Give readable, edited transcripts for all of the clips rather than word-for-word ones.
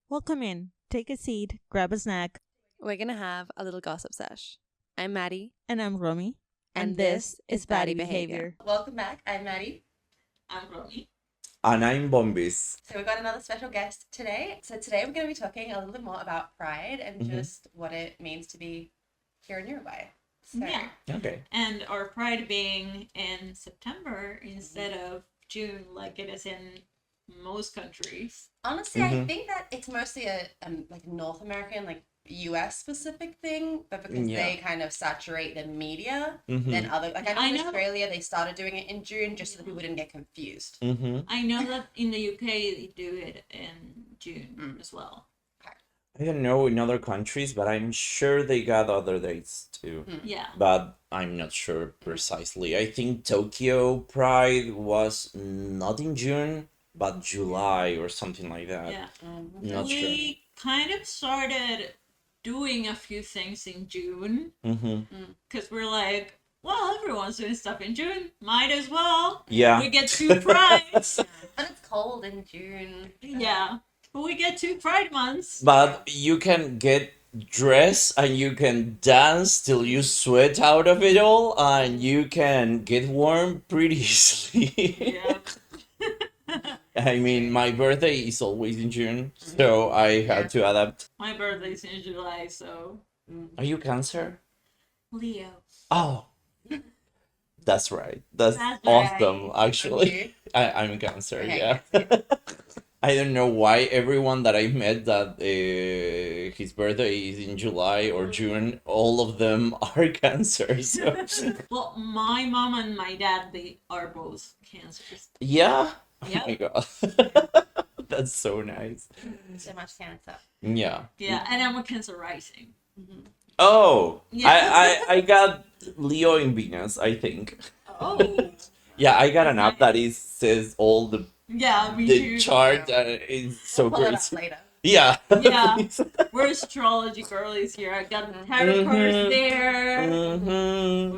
Welcome in. Take a seat, grab a snack, We're going to have a little gossip sesh. I'm Maddie. and I'm Romy. And this is Baddie Behavior. Welcome back. I'm Maddie. I'm Romy. And I'm Bombis. So we've got another special guest today. So today we're going to be talking a little bit more about Pride and just what it means to be here in Uruguay. So, Yeah. Okay. And our Pride being in September instead of June, like it is in most countries. honestly, I think that it's mostly a like North American, like US specific thing, but because they kind of saturate the media, then other, like I know in Australia they started doing it in June just so that people didn't get confused. I know that in the UK they do it in June as well. I don't know in other countries, but I'm sure they got other dates too. Yeah. But I'm not sure precisely. I think Tokyo Pride was not in June, but July or something like that. Yeah. Not sure. We kind of started doing a few things in June because we're like, well, everyone's doing stuff in June. Might as well. Yeah. We get two prides. But it's cold in June. Yeah. But we get two pride months. But you can get dressed and you can dance till you sweat out of it all, and you can get warm pretty easily. Yeah. I mean, my birthday is always in June, so I had to adapt. My birthday's in July, so. Are you Cancer? Leo. Oh, that's right. That's That's awesome, right. actually. I'm Cancer, Okay, yeah. I don't know why everyone that I met that his birthday is in July or June, all of them are Cancer. So. Well, my mom and my dad, they are both cancers. Yeah? Oh Yep. my god. That's so nice. So much cancer. Yeah. Yeah, and I'm a Cancer rising. Oh, Yeah. I got Leo in Venus, I think. Oh. Yeah, I got an app that says all the Yeah, me too. chart, and it's so We'll pull it great. up later. Yeah. Yeah. We're astrology girlies here. I got the tarot cards there.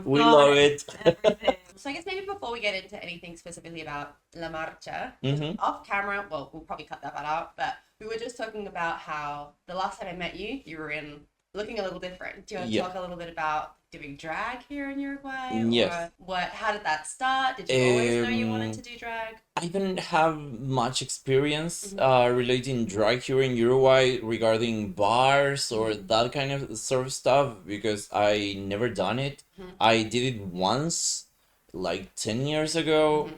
We got love it. Everything. So I guess maybe before we get into anything specifically about La Marcha, Mhm. off camera, well, we'll probably cut that part out, but we were just talking about how the last time I met you, you were in looking a little different. Do you want to Yeah. talk a little bit about doing drag here in Uruguay? Yes. Or how did that start? Did you always know you wanted to do drag? I don't have much experience relating drag here in Uruguay regarding bars or that kind of sort of stuff because I never done it. I did it once, like 10 years ago.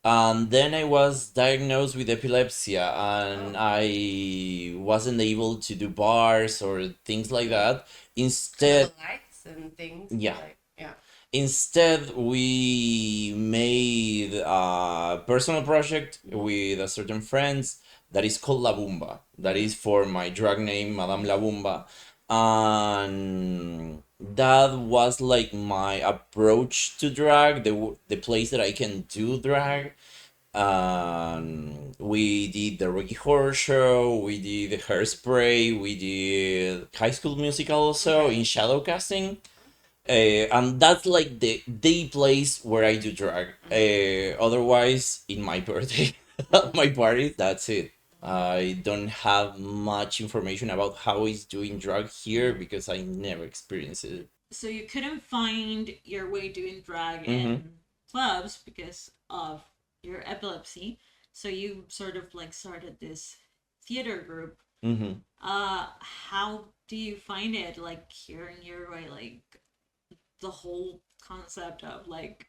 And then I was diagnosed with epilepsy and I wasn't able to do bars or things like that. Instead, The lights and things. Yeah. Like, yeah. Instead, we made a personal project with a certain friends that is called La Bomba. That is for my drag name, Madam Labumba. And that was like my approach to drag, the place that I can do drag. We did the Rocky Horror Show, we did the Hairspray, we did High School Musical also in shadow casting. And that's like the place where I do drag. Otherwise, in my birthday, my party, that's it. I don't have much information about how he's doing drag here because I never experienced it. So you couldn't find your way doing drag in clubs because of your epilepsy. So you sort of like started this theater group. How do you find it like here in Uruguay, like the whole concept of like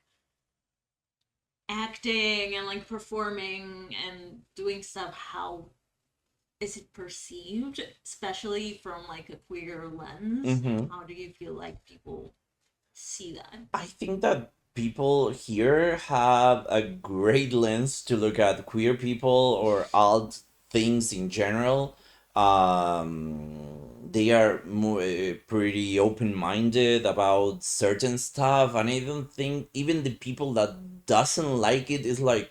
acting and like performing and doing stuff? How is it perceived, especially from like a queer lens? How do you feel like people see that? I think that people here have a great lens to look at queer people or alt things in general. They are pretty open-minded about certain stuff, and I don't think even the people that doesn't like it is like,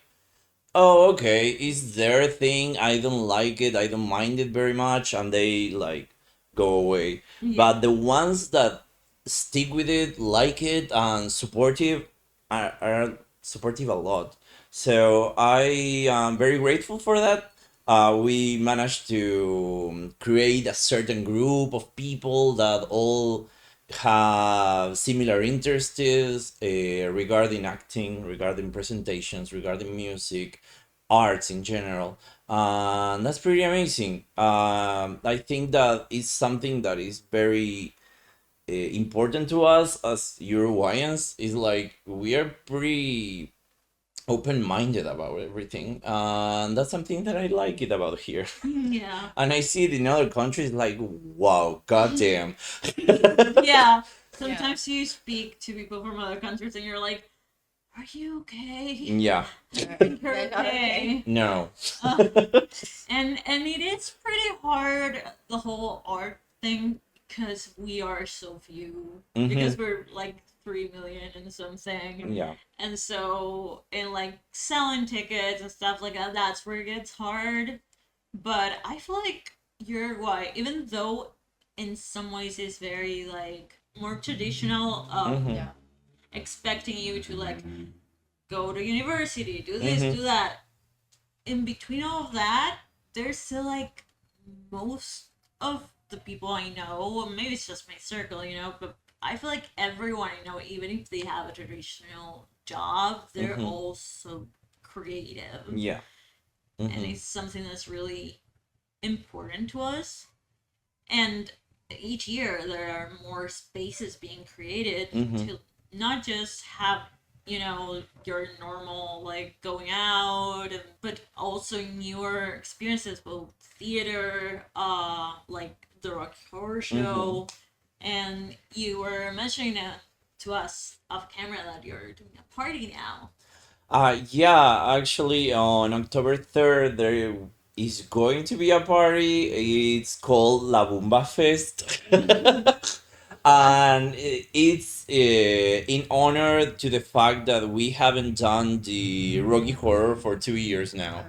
oh, okay, it's their thing. I don't like it. I don't mind it very much, and they like go away. But the ones that stick with it, like it, and supportive are supportive a lot. So I am very grateful for that. We managed to create a certain group of people that all have similar interests regarding acting, regarding presentations, regarding music, arts in general. And that's pretty amazing. I think that it's something that is very important to us as Uruguayans. Is like we are pretty open-minded about everything, and that's something that I like it about here. Yeah. And I see it in other countries, like, wow, goddamn. Yeah. Sometimes you speak to people from other countries and you're like, are you okay? Yeah. I think you're okay. No. And it is pretty hard, the whole art thing, because we are so few. Because we're like 3 million and something. Yeah. And so in like selling tickets and stuff like that, that's where it gets hard. But I feel like Uruguay, even though in some ways it's very like more traditional of expecting you to like go to university, do this, do that. In between all of that, there's still like most of the people I know, maybe it's just my circle, you know, but I feel like everyone I know, even if they have a traditional job, they're also creative. Yeah. And it's something that's really important to us. And each year there are more spaces being created to not just have, you know, your normal like going out, but also newer experiences, both theater, like the Rock Horror Show. And you were mentioning to us off camera that you're doing a party now. Yeah, actually, on October 3rd, there is going to be a party. It's called La Bomba Fest. And it's in honor to the fact that we haven't done the Rocky Horror for 2 years now.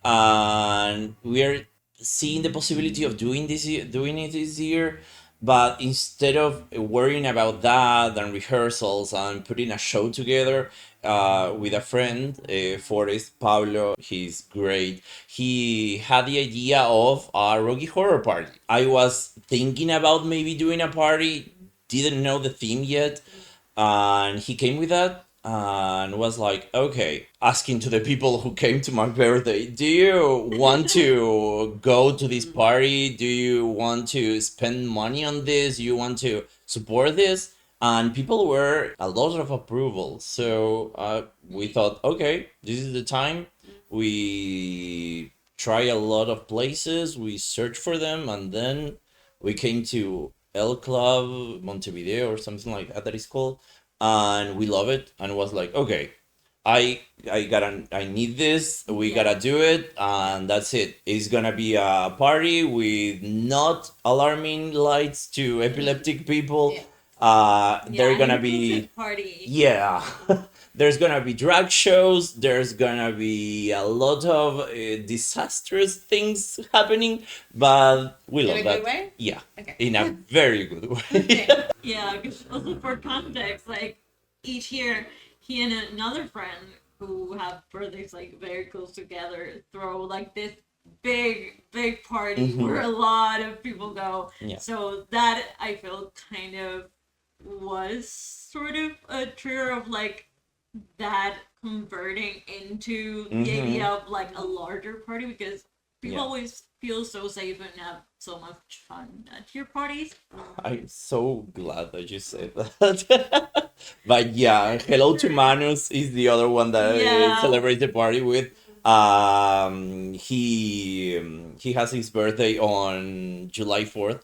And we are seeing the possibility of doing it this year. But instead of worrying about that and rehearsals and putting a show together, with a friend, Forrest Pablo, he's great. He had the idea of a Rocky Horror party. I was thinking about maybe doing a party, didn't know the theme yet, and he came with that and was like, okay, asking to the people who came to my birthday, do you want to go to this party? Do you want to spend money on this? Do you want to support this? And people were a lot of approval. So we thought, okay, this is the time. We try a lot of places, we search for them, and then we came to El Club Montevideo or something like that is called, and we love it. And was like, okay, I need this. We gotta do it, and that's it. It's gonna be a party with not alarming lights to epileptic people. They're gonna be party. Yeah. There's gonna be drag shows. There's gonna be a lot of disastrous things happening, but we love In a that. good way? Yeah, Okay. in a very good way. Yeah, because also for context, like each year, he and another friend who have birthdays like very close together throw like this big party where a lot of people go. Yeah. So that I feel kind of was sort of a trigger of like that converting into the idea of like a larger party, because people always feel so safe and have so much fun at your parties. I'm so glad that you said that. But yeah, Hello to Manus is the other one that I celebrate the party with. He has his birthday on July 4th,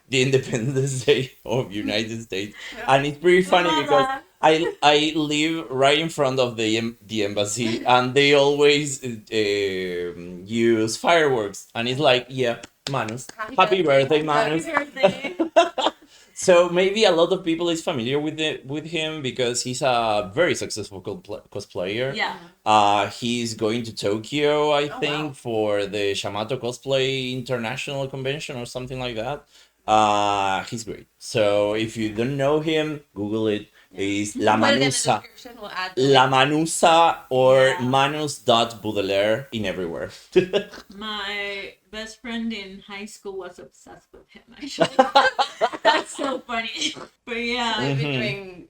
the Independence Day of United States, and it's pretty funny because I live right in front of the embassy, and they always use fireworks, and it's like, yeah, Manus, happy birthday, Manus. Happy birthday. So maybe a lot of people is familiar with him because he's a very successful cosplayer. Yeah. He's going to Tokyo, I think, for the Shamato Cosplay International Convention or something like that. He's great. So if you don't know him, Google it. is La Put it in the Manusa. description, we'll add La Manusa or Yeah. Manus.Baudelaire in everywhere. My best friend in high school was obsessed with him, actually. That's so funny. But So yeah. they've been doing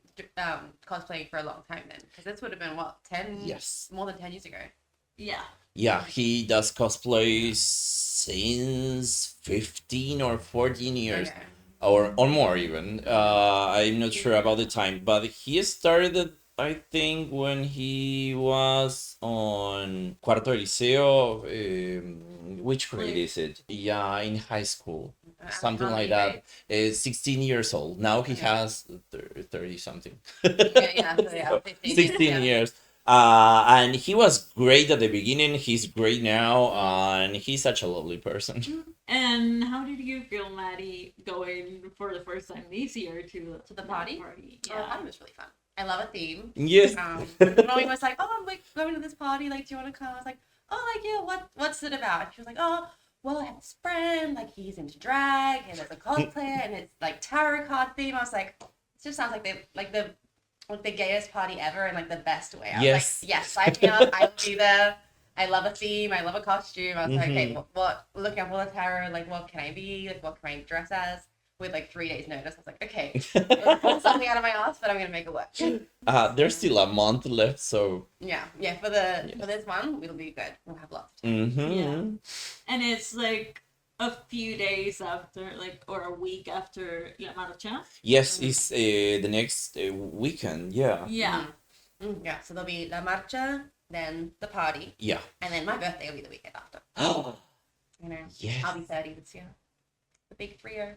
cosplaying for a long time then, because this would have been what, 10? Yes. More than 10 years ago. Yeah. Yeah, he does cosplay since 15 or 14 years. Okay. Or more even. I'm not sure about the time, but he started, I think, when he was on Cuarto de Liceo. Which grade is it? Yeah, in high school, something How like many that. 16 years old. Now he has 30 something. Yeah, so yeah, 15 16 years. years. And he was great at the beginning. He's great now, and he's such a lovely person. And how did you feel, Maddie, going for the first time this year to the party? Yeah. Oh, the party was really fun. I love a theme. Yes. Molly was like, "Oh, I'm like going to this party. Like, do you want to come?" I was like, "Oh, like yeah. What's it about?" She was like, "Oh, well, I have this friend. Like, he's into drag, and there's a cosplayer, and it's like tarot card theme." I was like, "It just sounds like the gayest party ever in like the best way." I was Yes. like, "Yes, sign me up. I will be there." I love a theme. I love a costume. I was like, "Okay, what? Looking up all the tarot. Like, what can I be? Like, what can I dress as?" With like 3 days notice, I was like, "Okay, pull something out of my ass, but I'm gonna make it work." There's still a month left, so. Yeah. For this one, it'll be good. We'll have lots. Mm-hmm. Yeah. And it's like a few days after, like, or a week after La Marcha. Yes, it's the next weekend. Yeah. Yeah. Yeah. So there'll be La Marcha, then the party, Yeah. and then my birthday will be the weekend after. You know, Yes. I'll be 30 this year. The big 3-0.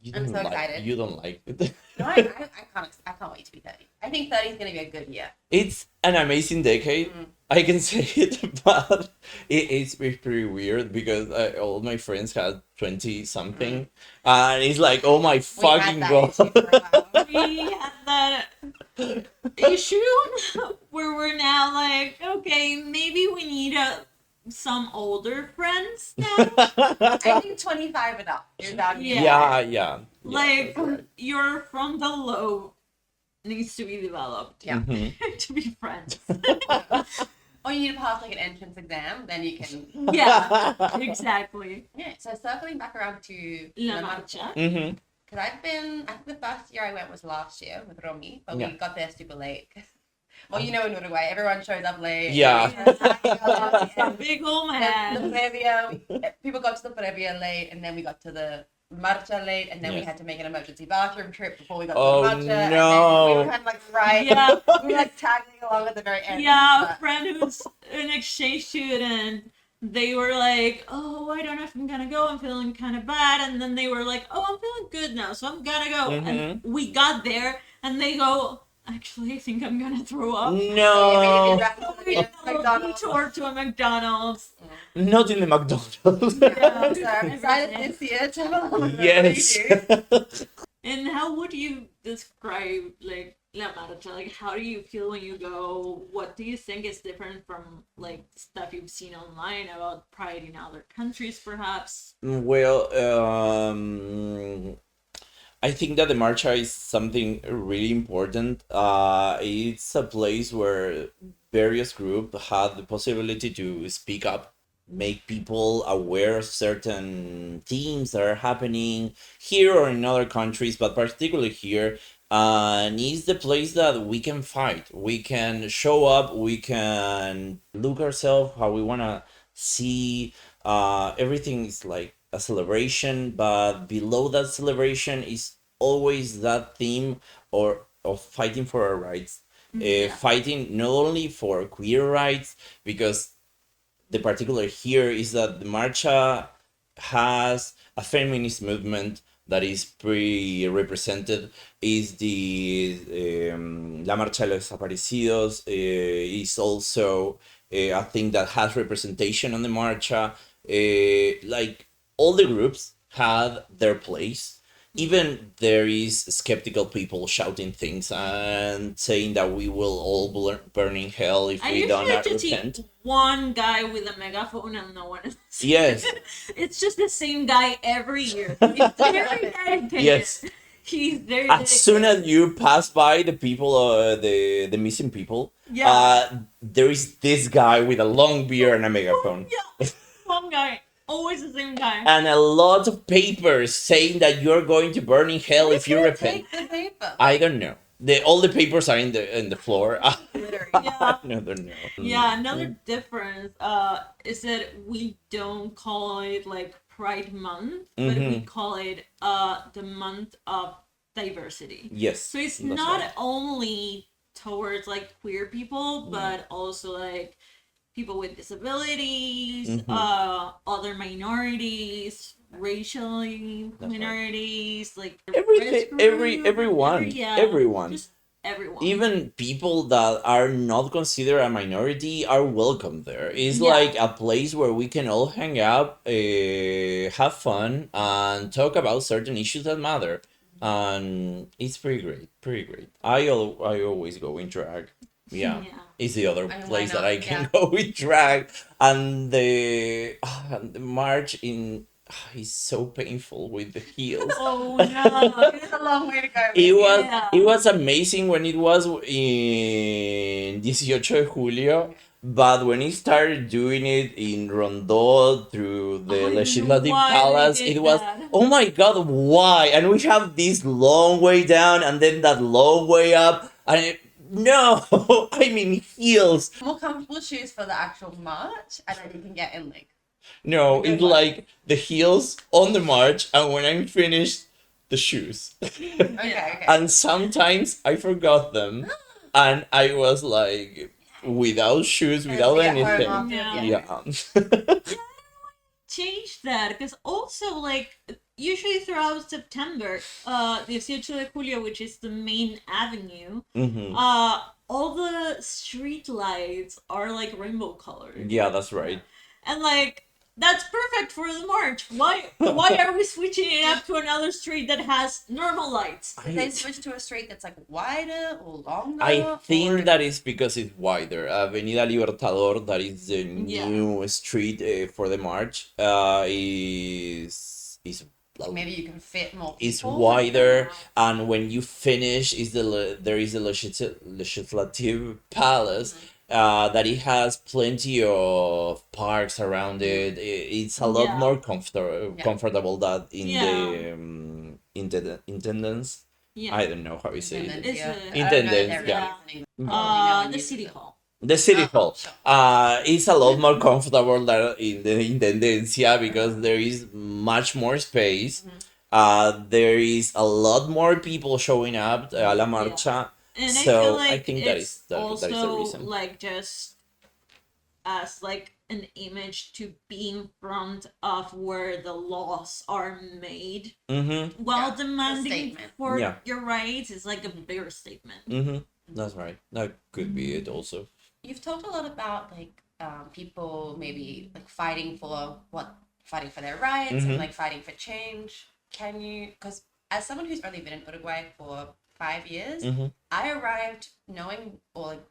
You I'm don't so like- excited. You don't like it. No, I can't wait to be 30. I think 30 is gonna be a good year. It's an amazing decade. I can say it, but it's pretty weird because all my friends had 20 something, and it's like, oh my fucking god. issue for a while. We had that issue where we're now like, okay, maybe we need some older friends now. I think 25 and up is about Yeah. Like, that's right. your frontal lobe needs to be developed Yeah. to be friends. Or you need to pass like an entrance exam, then you can. Yeah, exactly. Yeah. So circling back around to La Marcha. Mm-hmm. Because I think the first year I went was last year with Romy, but we got there super late. Well, you know, in Uruguay, everyone shows up late. Yeah. And Big old the man. previa, people got to the previa late, and then we got to the Marcha late, and then we had to make an emergency bathroom trip before we got to Oh, the Marcha. no. And then we were kind of like Yeah. we were like tagging along at the very end. Yeah, a but- friend who's an exchange student. They were like, "Oh, I don't know if I'm gonna go. I'm feeling kind of bad." And then they were like, "Oh, I'm feeling good now, so I'm gonna go." And we got there, and they go, "Actually, I think I'm gonna throw up." No, We McDonald's. toured to a McDonald's. not in the McDonald's. Yeah, so I'm excited this year to have a Yes. And how would you describe like La Marcha? Like, how do you feel when you go? What do you think is different from like stuff you've seen online about Pride in other countries, perhaps? Well, I think that the Marcha is something really important. It's a place where various groups had the possibility to speak up, make people aware of certain themes that are happening here or in other countries, but particularly here. And it's the place that we can fight. We can show up. We can look ourselves how we want to see. Everything is like a celebration, but below that celebration is always that theme or of fighting for our rights. Fighting not only for queer rights, because the particular here is that the Marcha has a feminist movement that is pretty represented. Is the La Marcha de los Desaparecidos is also a thing that has representation on the Marcha. Like all the groups had their place. Even there is skeptical people shouting things and saying that we will all burn in hell if I we usually don't have to repent. see one guy with a megaphone and no one else. Yes. It's just the same guy every year. It's very dedicated. Yes. He's very As soon as you pass by the people, the missing people, there is this guy with a long beard and a megaphone. Yeah, one guy, always the same guy. And a lot of papers saying that you're going to burn in hell if you repent. Take the paper. I don't know. All the papers are in the floor. Yeah. Another no. Yeah, another difference is that we don't call it like Pride Month, but we call it the month of diversity. Yes. So it's that's not right. only towards like queer people, but also like people with disabilities, other minorities, racially minorities, like everyone, everyone. Just everyone. Even people that are not considered a minority are welcome there. It's like a place where we can all hang out, have fun, and talk about certain issues that matter. And it's pretty great. I always go in drag. Yeah. It's the other place that I can go with drag. And the march in is so painful with the heels. Oh no, it's a long way to go. It was amazing when it was in 18 de Julio, but when he started doing it in Rondó through the Legislative Palace, it was, oh my god, why? And we have this long way down and then that long way up, and no, I mean heels. More comfortable shoes for the actual march, and then you can get in like. No, it's like the heels on the march, and when I'm finished, the shoes. Okay. And sometimes I forgot them, and I was like without shoes, without anything. Yeah. Change that, because also like usually throughout September, the 18 de Julio, which is the main avenue, all the street lights are like rainbow colored. Yeah, that's right. And like that's perfect for the march. Why are we switching it up to another street that has normal lights? Did they switch to a street that's like wider or longer? I think that is because it's wider. Avenida Libertador, that is the new street for the march, is maybe you can fit more people. It's wider, and when you finish, there is a legislative palace. That it has plenty of parks around it. It's a lot more comfortable than in the intendance. Yeah. I don't know how you say it. Intendance, The city hall. The city hall. It's a lot more comfortable than in the intendencia because there is much more space. There is a lot more people showing up a la marcha. And so I think that is the reason. Like just as like an image to be in front of where the laws are made, while demanding for your rights is like a bigger statement. That's right. That could be it also. You've talked a lot about like people maybe like fighting for their rights and like fighting for change. Can you, because as someone who's only been in Uruguay for 5 years, I arrived knowing, or like,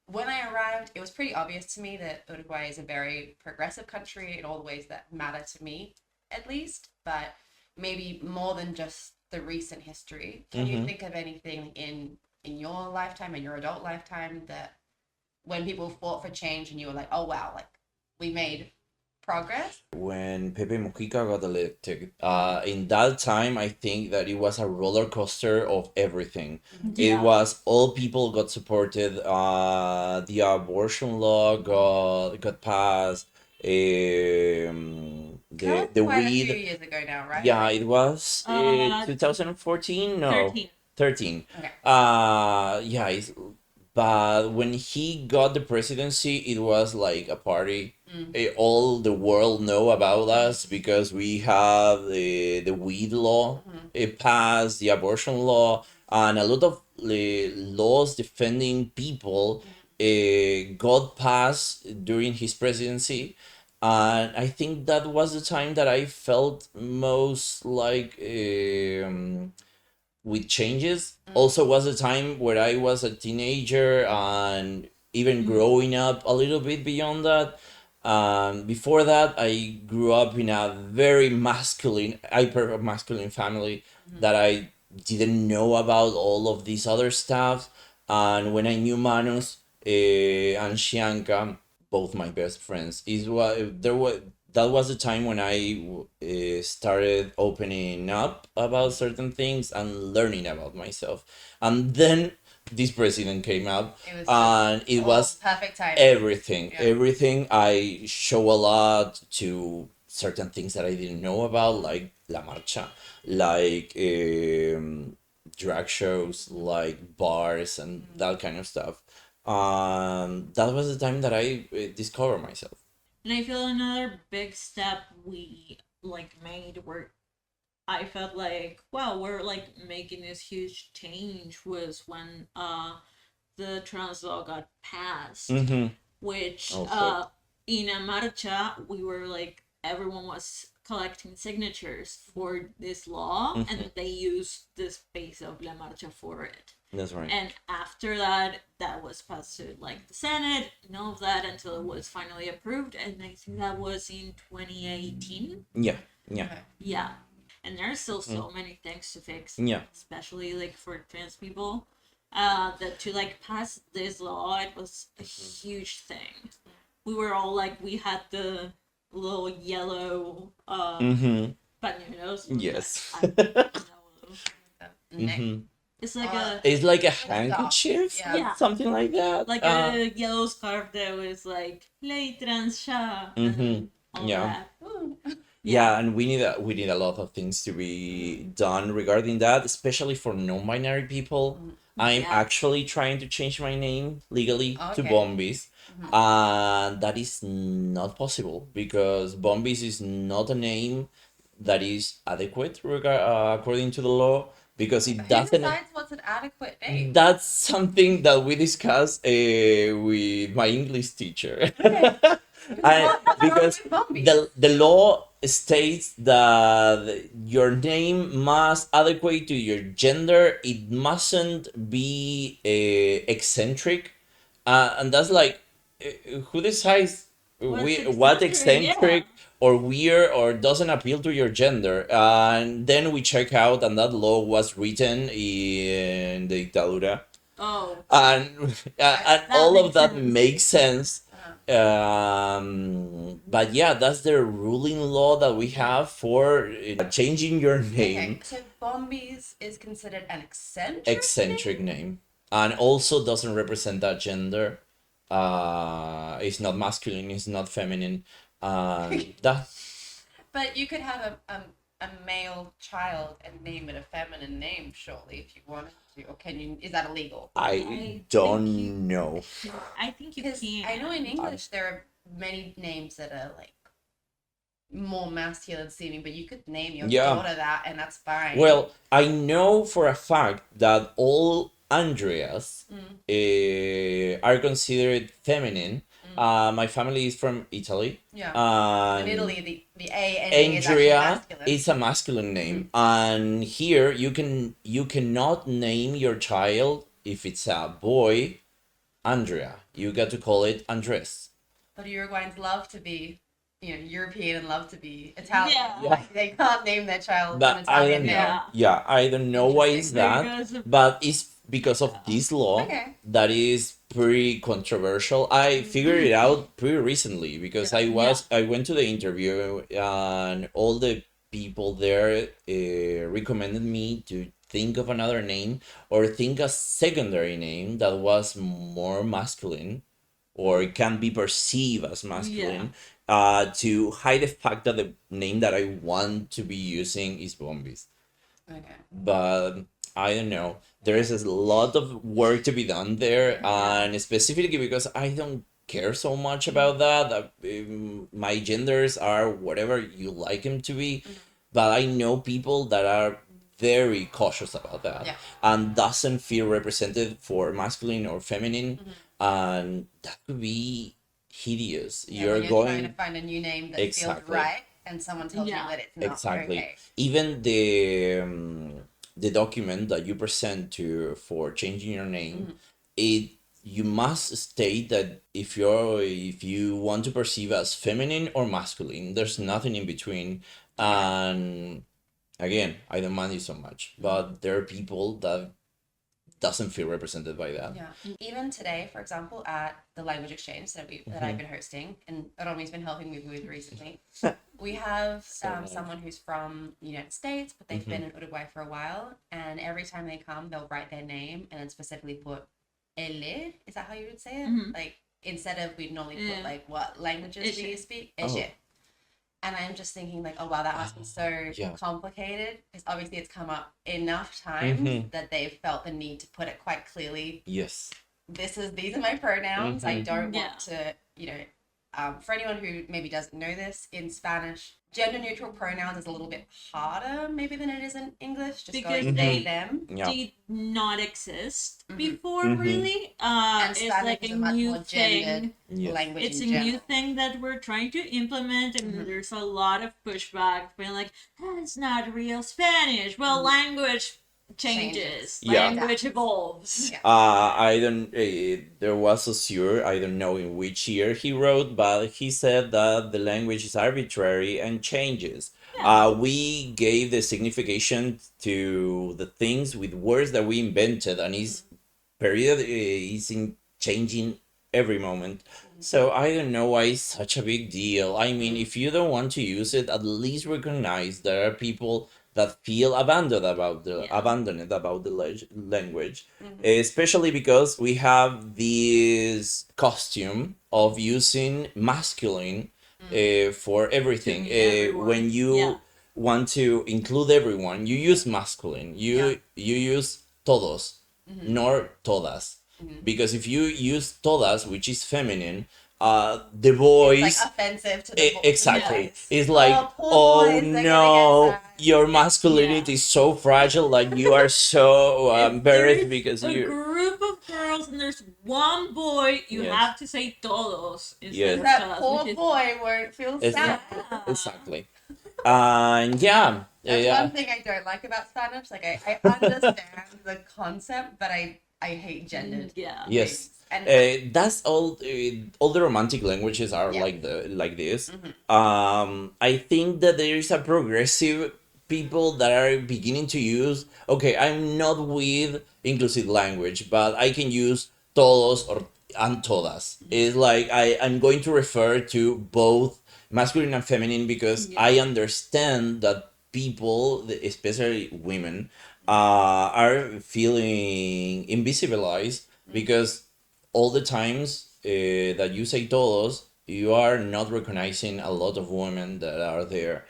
when I arrived, it was pretty obvious to me that Uruguay is a very progressive country in all the ways that matter to me, at least, but maybe more than just the recent history. Can you think of anything in your lifetime, in your adult lifetime, that when people fought for change and you were like, oh wow, like we made progress? When Pepe Mujica got elected, in that time, I think that it was a roller coaster of everything. It was all people got supported. The abortion law got passed. The weed. A few years ago now, right? Yeah, it was 2014. No, 13. Okay. But when he got the presidency, it was like a party. All the world know about us because we have the weed law. It passed, the abortion law, and a lot of laws defending people got passed during his presidency. And I think that was the time that I felt most like with changes. Also was a time where I was a teenager and even growing up a little bit beyond that. Before that, I grew up in a very masculine, hyper masculine family that I didn't know about all of these other stuff. And when I knew Manus and Shianka, both my best friends, is what there was. That was the time when I started opening up about certain things and learning about myself. And then this president came up, It was and it was perfect timing. everything. Yeah. Everything. I show a lot to certain things that I didn't know about, like La Marcha, like drag shows, like bars, and that kind of stuff. That was the time that I discovered myself. And I feel another big step we like made where I felt like, wow, we're like making this huge change was when the trans law got passed, which Also. in a marcha we were like everyone was collecting signatures for this law, and they used the space of La Marcha for it. That's right. And after that, that was passed to like the Senate and all of that until it was finally approved. And I think that was in 2018. Yeah, yeah, Yeah. And there's still so many things to fix. yeah. Especially like for trans people. That to like pass this law, it was a huge thing. We were all like, we had the little yellow pañuelos. Yes. It's like a It's like a handkerchief, Yeah. something like that. like a yellow scarf that was like "Ley trans ya," and all Yeah. that. Yeah, and we need a lot of things to be done regarding that, especially for non-binary people. I'm Yeah. actually trying to change my name legally to Okay. Bombis, and that is not possible because Bombis is not a name that is adequate according to the law, because it Who doesn't. decides what's an adequate name? That's something that we discussed with my English teacher. Because the law states that your name must adequate to your gender. It mustn't be eccentric, and that's like who decides what eccentric or weird or doesn't appeal to your gender. And then we check out, and that law was written in the dictadura, Oh, and all of makes that sense. makes sense. But yeah, that's the ruling law that we have for changing your name. Okay, so Bombis is considered an Eccentric name, and also doesn't represent that gender. It's not masculine, it's not feminine. That But you could have a male child and name it a feminine name, surely, if you wanted to. Or can you? Is that illegal? I don't know. I think you Because can. I know in English there are many names that are like more masculine seeming, but you could name your Yeah. daughter that, and that's fine. Well, I know for a fact that all Andreas are considered feminine. My family is from Italy. Yeah. In Italy, the A ending is actually Andrea masculine. is a masculine name, and here you cannot name your child if it's a boy, Andrea. You got to call it Andres. But Uruguayans love to be, European and love to be Italian. Yeah. Like, they can't name their child an But I Italian don't know. name. Yeah. Yeah, I don't know why is that, Because of- but it's because of this law Okay. that is pretty controversial. I figured it out pretty recently because I went to the interview, and all the people there recommended me to think of another name or think a secondary name that was more masculine or it can be perceived as masculine, to hide the fact that the name that I want to be using is Bombis. Okay. But I don't know. There is a lot of work to be done there, and specifically because I don't care so much about that. My genders are whatever you like them to be, but I know people that are very cautious about that, Yeah. and doesn't feel represented for masculine or feminine, and that could be hideous. Yeah, You're when you're going trying to find a new name that Exactly. feels right, and someone tells Yeah. you that it's not exactly. okay. Even the document that you present to for changing your name, it you must state that if you want to perceive as feminine or masculine, there's nothing in between, and again, I don't mind you so much, but there are people that doesn't feel represented by that. Yeah. Even today, for example, at the language exchange that I've been hosting and Romi's been helping me with recently, we have someone who's from the United States, but they've been in Uruguay for a while, and every time they come, they'll write their name and then specifically put ele. Is that how you would say it? Like, instead of we'd normally put like what languages we speak, ele. And I'm just thinking like, oh wow, that must be so complicated, because obviously it's come up enough times that they've felt the need to put it quite clearly. Yes. These are my pronouns. I don't want to, for anyone who maybe doesn't know this, in Spanish, gender neutral pronouns is a little bit harder maybe than it is in English, just because going they, them. Did not exist before, really. It's like a new thing. Language it's a new thing that we're trying to implement, and there's a lot of pushback being like, that's not real Spanish. Well, language changes. Language evolves. I don't. There was a Sure, I don't know in which year he wrote, but he said that the language is arbitrary and changes. We gave the signification to the things with words that we invented, and his period is in changing every moment. So I don't know why it's such a big deal. I mean, if you don't want to use it, at least recognize there are people that feel abandoned about the language, especially because we have this costume of using masculine for everything. When you want to include everyone, you use masculine. You use todos, nor todas, because if you use todas, which is feminine, the boys, it's like offensive to the exactly. It's like, oh no, your masculinity is so fragile. Like, you are so embarrassed because you. A group of girls and there's one boy. You have to say todos. That poor boy won't feel sad. Exactly. That's one thing I don't like about Spanish. Like, I understand the concept, but I hate gendered. Yes. That's all. All the romantic languages are like this. I think that there is a progressive people that are beginning to use. Okay, I'm not with inclusive language, but I can use todos and todas. It's like I'm going to refer to both masculine and feminine because I understand that people, especially women, are feeling invisibilized because all the times that you say todos, you are not recognizing a lot of women that are there.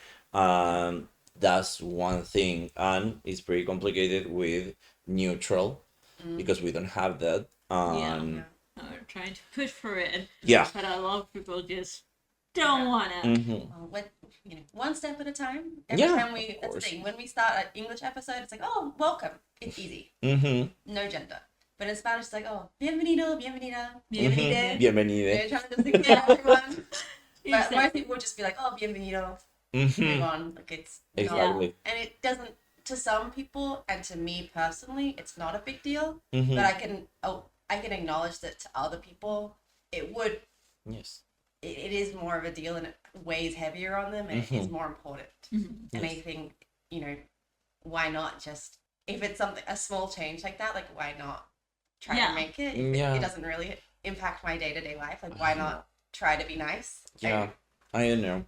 That's one thing, and it's pretty complicated with neutral because we don't have that. We're trying to push for it. But a lot of people just don't want to. One step at a time. Every time that's the thing. When we start an English episode, it's like, oh, welcome. It's easy. No gender. But in Spanish, it's like, oh, bienvenido, bienvenida, bienvenide. Bienvenide. You're trying to just include everyone. But most people would just be like, oh, bienvenido. Move on. Like, it's not. And it doesn't, to some people, and to me personally, it's not a big deal. But I can acknowledge that to other people, it would. Yes. It is more of a deal, and it weighs heavier on them, and it is more important. And I think, why not just, if it's a small change like that, like, why not try to make it? If it doesn't really impact my day-to-day life, like, why not try to be nice? I don't know.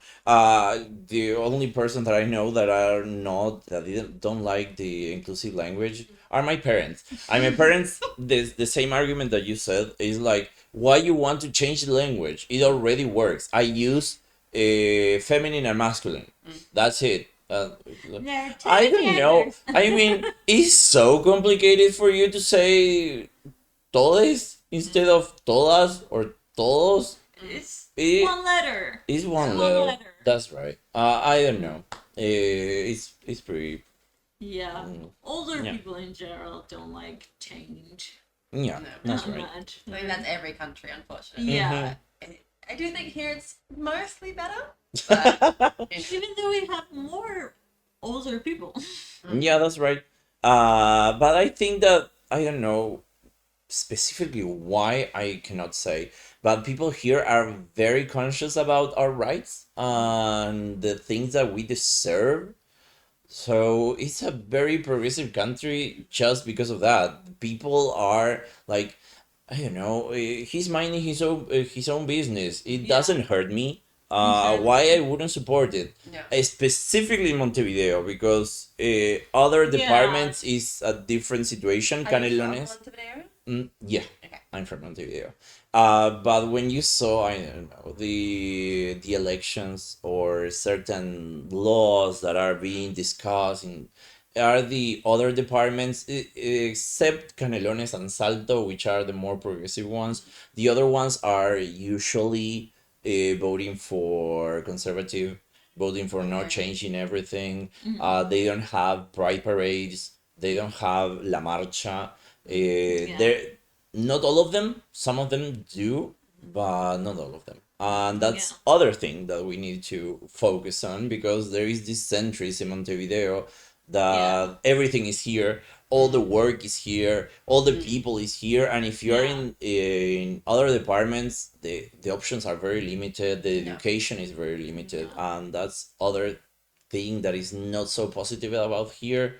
The only person that I know that don't like the inclusive language are my parents. My parents, the same argument that you said is like, why you want to change the language? It already works. I use feminine and masculine. That's it. I don't know. I mean, it's so complicated for you to say todes instead of todas or todos. It's one letter. It's one letter. That's right. I don't know. It's pretty. Yeah. Older people in general don't like change. Yeah, that's right. Much. I mean, that's every country, unfortunately. Yeah. I do think here it's mostly better. But even though we have more older people. Yeah, that's right. But I think that, I don't know specifically why, I cannot say, but people here are very conscious about our rights and the things that we deserve. So it's a very progressive country just because of that. People are like, I don't know, he's minding his own business. It doesn't hurt me. Why I wouldn't support it? Yeah. Specifically in Montevideo, because other departments is a different situation. Are you from Canelones. Montevideo? Yeah, Okay. I'm from Montevideo. But when you saw, I don't know, the elections or certain laws that are being discussed in are the other departments, except Canelones and Salto, which are the more progressive ones. The other ones are usually voting for conservative, voting for not changing everything. They don't have pride parades. They don't have La Marcha. They're not all of them. Some of them do, but not all of them. And that's other thing that we need to focus on, because there is this centrist in Montevideo that everything is here, all the work is here, all the people is here, and if you're in other departments, the options are very limited, the education is very limited, and that's other thing that is not so positive about here.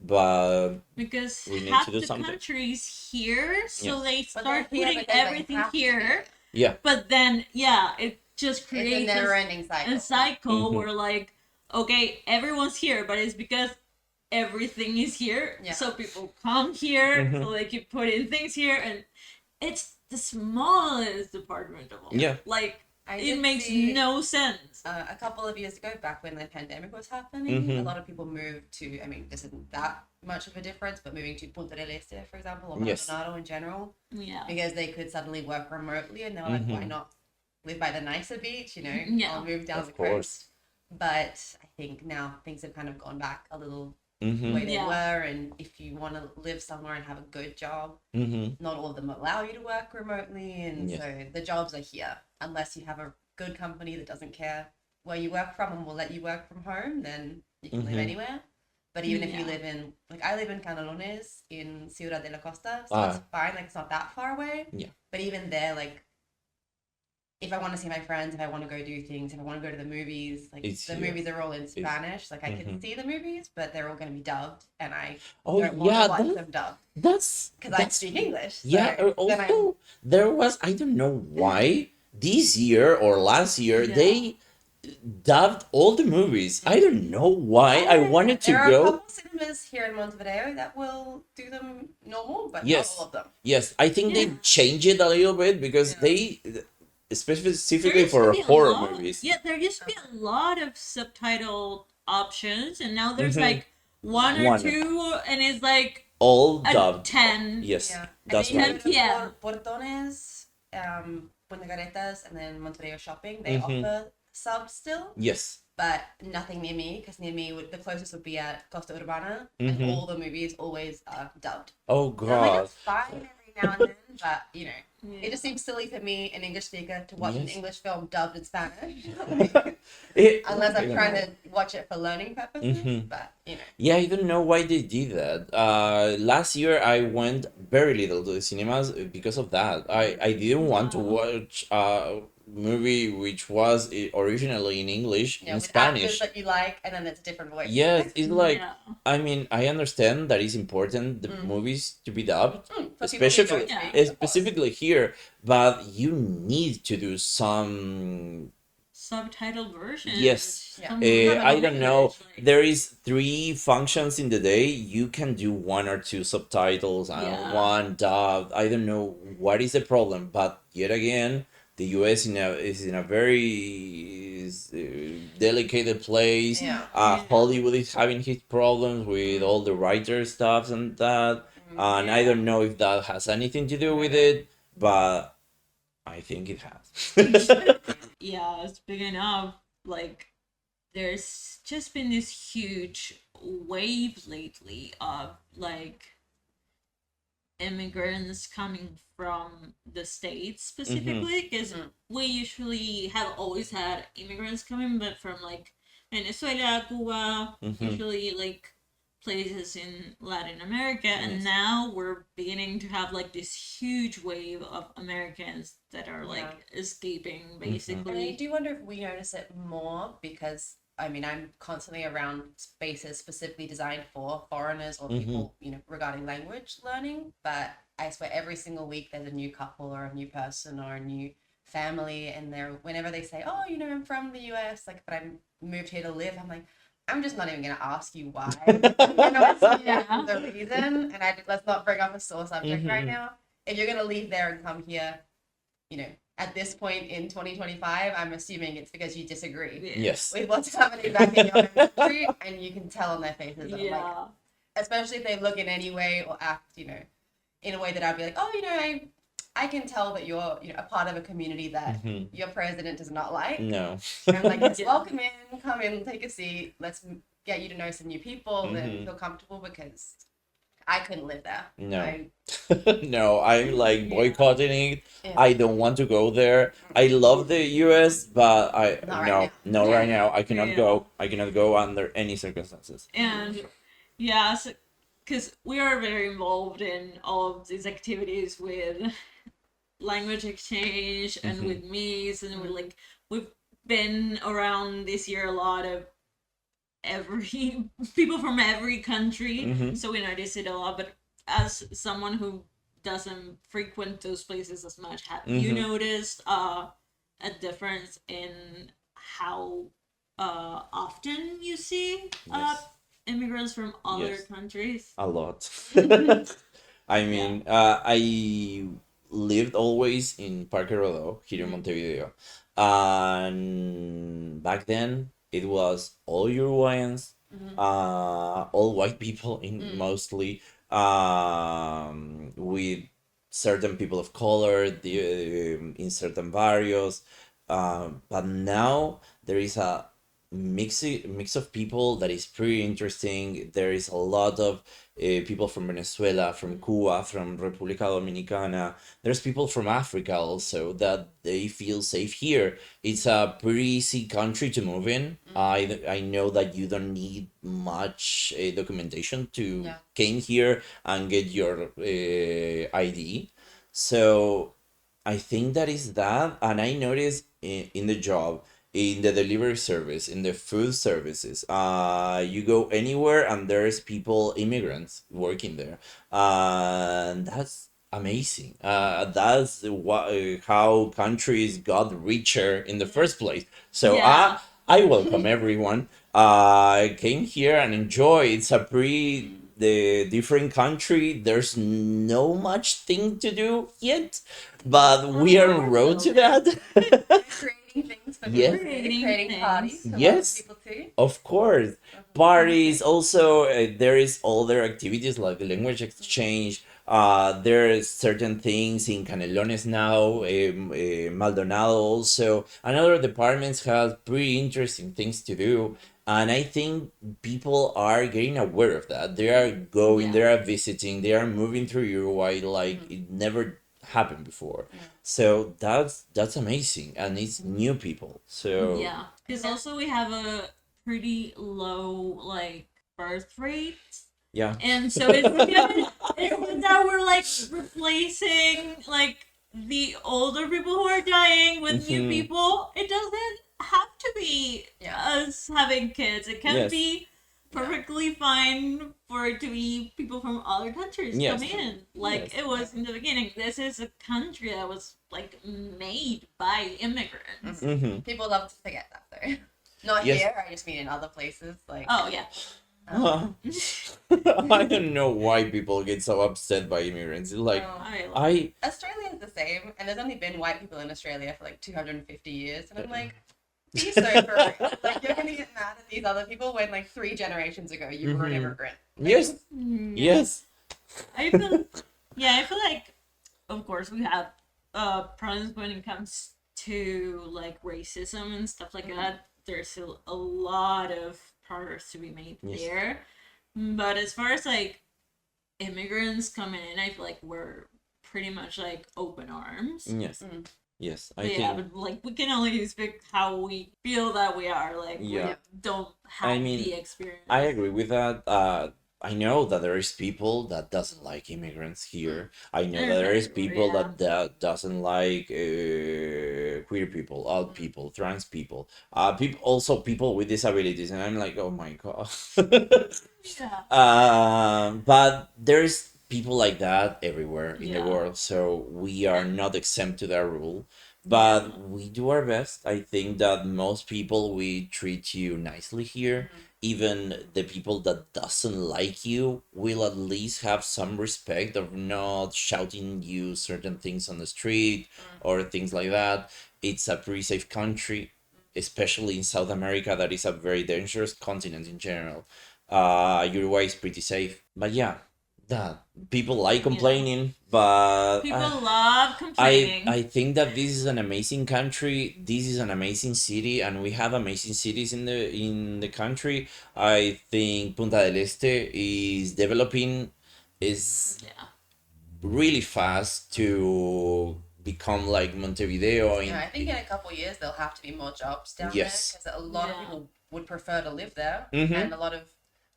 But because we need half to do the something. country's here, so Yes. they But start they're here putting because they everything have to be here. here. Yeah. But then, it just It's a creates never-ending cycle. a cycle Mhm. where, like, okay, everyone's here, but it's because everything is here. Yeah. So people come here, Mhm. so they keep putting things here, and it's the smallest department of all. Yeah. Like, I it did makes see, no sense. a couple of years ago, back when the pandemic was happening, a Mhm. lot of people moved to, I mean, this isn't that much of a difference, but moving to Punta del Este, for example, or Yes. Maldonado in general, Yeah. because they could suddenly work remotely, and they were like, why not live by the nicer beach, you know? Yeah. I'll move down Of the course. coast. But I think now things have kind of gone back a little the Mhm. way they Yeah. were, and if you want to live somewhere and have a good job, Mhm. not all of them allow you to work remotely, and Yes. so the jobs are here. Unless you have a good company that doesn't care where you work from and will let you work from home, then you can live Mhm. anywhere. But even if you Yeah. live in, like, I live in Canelones in Ciudad de la Costa, so it's fine, like, it's not that far away. Yeah. But even there, like, if I want to see my friends, if I want to go do things, if I want to go to the movies, like, It's the here. movies are all in Spanish. Like, I can see the movies, but they're all going to be dubbed, and I Oh don't want yeah, to watch them dubbed that's because I speak English. So yeah. then I'm Also, there was, I don't know why, this year or last year Yeah. they dubbed all the movies. I don't know why. I wanted to there are a go. couple cinemas here in Montevideo that will do them normal, but Yes. not all of them. Yes, I think they change it a little bit because they specifically There used to for be a horror lot- movies. Yeah, there used to be a lot of subtitle options, and now there's Mhm. like one or One. two, and it's like All a dubbed. 10. Yes, Yeah. that's and then right. you go Yeah. to Portones, Punta Garetas, and then Montevideo Shopping. They offer subs still, Yes. but nothing near me, because near me, the closest would be at Costa Urbana, and all the movies always are dubbed. Oh So I'm like, God. it's fine every now and then, but you know, it just seems silly for me, an English speaker, to watch an Yes. English film dubbed in Spanish. Unless I'm trying to watch it for learning purposes, but you know. Yeah, I don't know why they did that. Last year I went very little to the cinemas because of that. I didn't want to watch a movie which was originally in English Yeah, in with actors Spanish. that you like, and then it's a different voice. Yes, it's like, Yeah. I mean, I understand that it's important the movies to be dubbed, For people who especially don't speak, of course. specifically here, but you need to do some. Subtitle versions. Yes. Yeah. Some kind of I don't know. language, like- There is 3 functions in the day. You can do 1 or 2 subtitles and Yeah. 1 dubbed. I don't know what is the problem, but yet again, the US is in a very delicate place. Yeah. Hollywood is having his problems with all the writer stuffs and that. And I don't know if that has anything to do with it, but I think it has. Yeah, speaking of, like, there's just been this huge wave lately of, like, immigrants coming from the States specifically, because we usually have always had immigrants coming, but from, like, Venezuela, Cuba, usually, like, places in Latin America, and now we're beginning to have, like, this huge wave of Americans that are, like, escaping, basically. And I do wonder if we notice it more because I mean, I'm constantly around spaces specifically designed for foreigners or people, you know, regarding language learning. But I swear every single week there's a new couple or a new person or a new family, and whenever they say, "Oh, you know, I'm from the US," like, but I moved here to live, I'm like, I'm just not even gonna ask you why. I'm gonna assume the reason, and let's not bring up a sore subject right now. If you're gonna leave there and come here, you know, at this point in 2025, I'm assuming it's because you disagree Yes. with what's happening back in your own country, and you can tell on their faces. That Yeah. like, especially if they look in any way or act, you know, in a way that I'd be like, oh, you know, I can tell that you're, you know, a part of a community that your president does not like. No. And I'm like, let's welcome in, come in, take a seat. Let's get you to know some new people and feel comfortable, because I couldn't live there. No. No, I'm like boycotting it. Yeah. I don't want to go there. I love the US, but Not right now. I cannot go. I cannot go under any circumstances. And yeah, because we are very involved in all of these activities with language exchange and with meets, and we've been around this year a lot of every people from every country, so we notice it a lot. But as someone who doesn't frequent those places as much, have you noticed a difference in how often you see immigrants from other countries? A lot. I mean, I lived always in Parque Rodó, here in Montevideo, and back then it was all Uruguayans, all white people mostly, with certain people of color in certain barrios, but now there is a mix of people that is pretty interesting. There is a lot of people from Venezuela, from Cuba, from República Dominicana. There's people from Africa also that they feel safe here. It's a pretty easy country to move in. I know that you don't need much documentation to came here and get your ID. So I think that is that. And I noticed in the job, in the delivery service, in the food services, you go anywhere and there's people, immigrants working there, and that's amazing. That's how countries got richer in the first place. So I welcome everyone. I came here and enjoy. It's a pretty the different country. There's no much thing to do yet, but we are on road to that. Creating things for Yes. creating parties for Yes. people too. Of course, parties. Also, there is other activities like language exchange. There is certain things in Canelones now, Maldonado also, and other departments have pretty interesting things to do. And I think people are getting aware of that. They are going, they are visiting, they are moving through Uruguay like it never happened before. So that's amazing, and it's new people. So yeah, because also we have a pretty low birth rate. Yeah. And so it's good. It's good that we're replacing the older people who are dying with new people. It doesn't have to be us having kids. It can be perfectly fine for it to be people from other countries come in. It was in the beginning. This is a country that was made by immigrants. People love to forget that though. Not here, I just mean in other places. Oh yeah. I don't know why people get so upset by immigrants. Australia is the same, and there's only been white people in Australia for 250 years, and I'm like, be so for real. You're gonna get mad at these other people when 3 generations ago you were an immigrant. Yes. Yes. I feel like, of course, we have problems when it comes to racism and stuff like that. There's still a lot of progress to be made there, but as far as immigrants coming in, I feel like we're pretty much open arms. Yes, I think. But we can only speak how we feel that we are. We don't have the experience. I agree with that. I know that there is people that doesn't like immigrants here. I know that there is people Yeah. that doesn't like queer people, old people, trans people, people, also people with disabilities, and I'm like, oh my god. Yeah. But there's people like that everywhere in the Yeah. world, so we are not exempt to that rule. But Yeah. we do our best. I think that most people, we treat you nicely here. Even the people that doesn't like you will at least have some respect of not shouting you certain things on the street or things like that. It's a pretty safe country, especially in South America, that is a very dangerous continent in general. Uruguay is pretty safe, but yeah, that people like complaining, but People love I complaining. I think that this is an amazing country. This is an amazing city, and we have amazing cities in the country. I think Punta del Este is developing, is Yeah. really fast to become like Montevideo. Yeah, I think in a couple of years there'll have to be more jobs down Yes. there because a lot of Yeah. people would prefer to live there, Mhm. and a lot of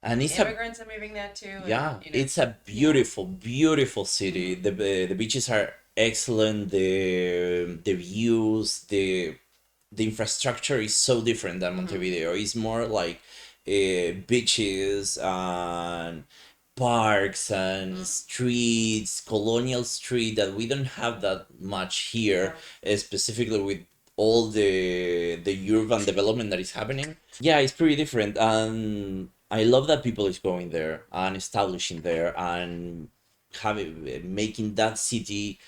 And it's a immigrants are moving there too. yeah, and, you know, it's a beautiful city. The beaches are excellent. The views, the infrastructure is so different than Montevideo. It's more like beaches and parks and streets, colonial street, that we don't have that much here, specifically with all the urban development that is happening. Yeah, it's pretty different, and I love that people is going there and establishing there and having making that city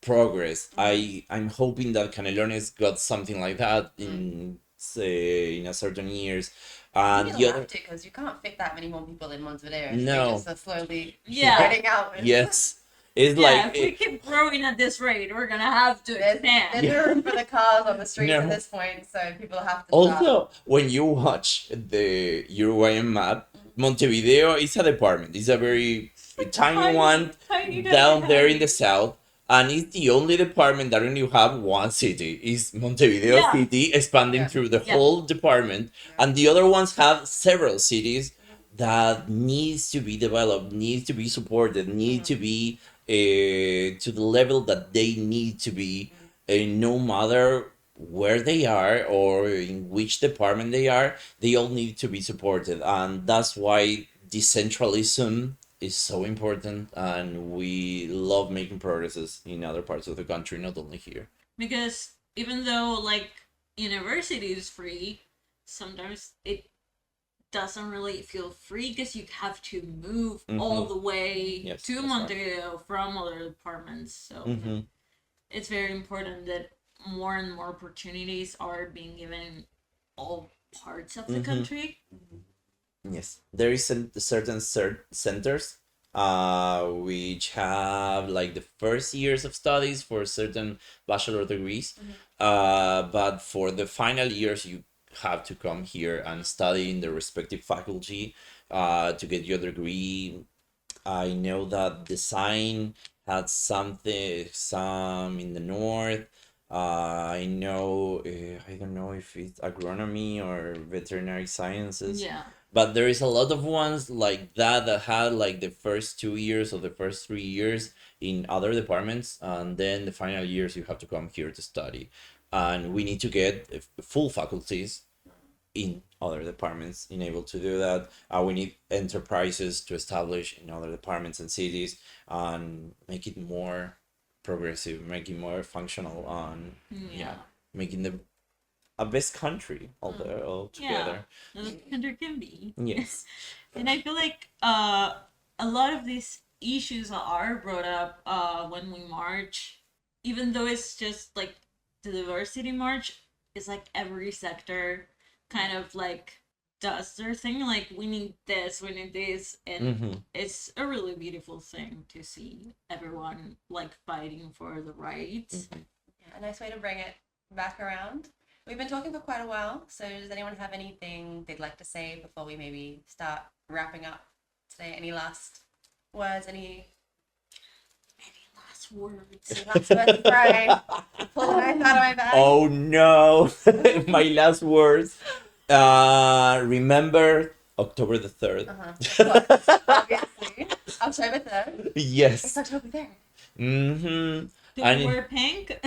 progress. I'm hoping that Canelones got something like that in, say, in a certain years. I And think the it'll other, have to because you can't fit that many more people in Montevideo. If No. they just are slowly Yeah. spreading out. yes, it's Yeah, like if we keep growing at this rate, we're gonna have to There's expand. no room for the cars on the streets No. at this point, so people have to start. also when you watch the Uruguayan map, Montevideo is a department. It's a very tiny one tiny, down there in tiny. the south, and it's the only department that only have one city. Is Montevideo Yeah. city expanding Yeah. through the Yeah. whole department, and the other ones have several cities that needs to be developed, needs to be supported, need to be to the level that they need to be, no matter where they are or in which department they are, they all need to be supported, and that's why decentralism is so important, and we love making progresses in other parts of the country, not only here. Because even though like university is free, sometimes it doesn't really feel free because you have to move all the way Yes, to that's right. Montevideo from other departments. So it's very important that more and more opportunities are being given in all parts of the country. Yes, there is certain centers which have like the first years of studies for certain bachelor degrees, but for the final years you have to come here and study in the respective faculty to get your degree. I know that design had some in the north. I know, I don't know if it's agronomy or veterinary sciences, Yeah. but there is a lot of ones like that had like the first 2 years or the first 3 years in other departments, and then the final years you have to come here to study. And we need to get full faculties in other departments in able to do that. We need enterprises to establish in other departments and cities and make it more progressive, make it more functional, and yeah, making the a best country all together. Yeah, the country can be. Yes. And I feel like a lot of these issues are brought up when we march, even though it's just like the diversity march. It's like every sector kind of like does their thing. Like we need this, and it's a really beautiful thing to see everyone like fighting for the rights. Yeah, a nice way to bring it back around. We've been talking for quite a while, so does anyone have anything they'd like to say before we maybe start wrapping up today? Any last words? Any Last words. last words? Right. Pull the knife out of my bag. Oh no, my last words. Remember October the 3rd. Obviously. October 3rd. Yes. It's October 3rd. Mm-hmm. Do you wear pink?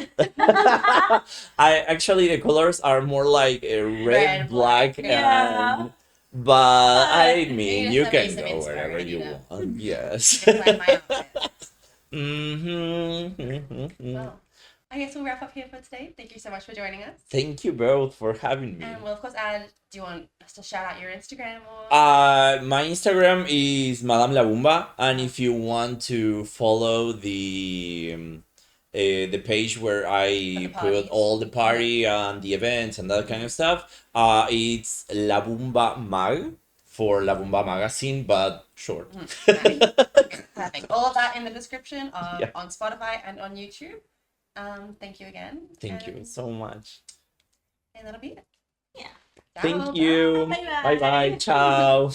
I actually, the colors are more like a red, black, yeah. and but I You mean, need you to can send me go some wherever inspo, you want. Yes. You can plan my outfit. Mm-hmm. Well, I guess we'll wrap up here for today. Thank you so much for joining us. Thank you both for having me. And we'll of course add. Do you want us to shout out your Instagram or? My Instagram is madamelabumba, and if you want to follow the page where I put all the party and the events and that kind of stuff, it's La Bomba Mag for La Bomba Magazine, but short. Perfect. All of that in the description on Spotify and on YouTube. Thank you again. Thank you so much. And that'll be it. Yeah. Thank you. Bye bye. Ciao.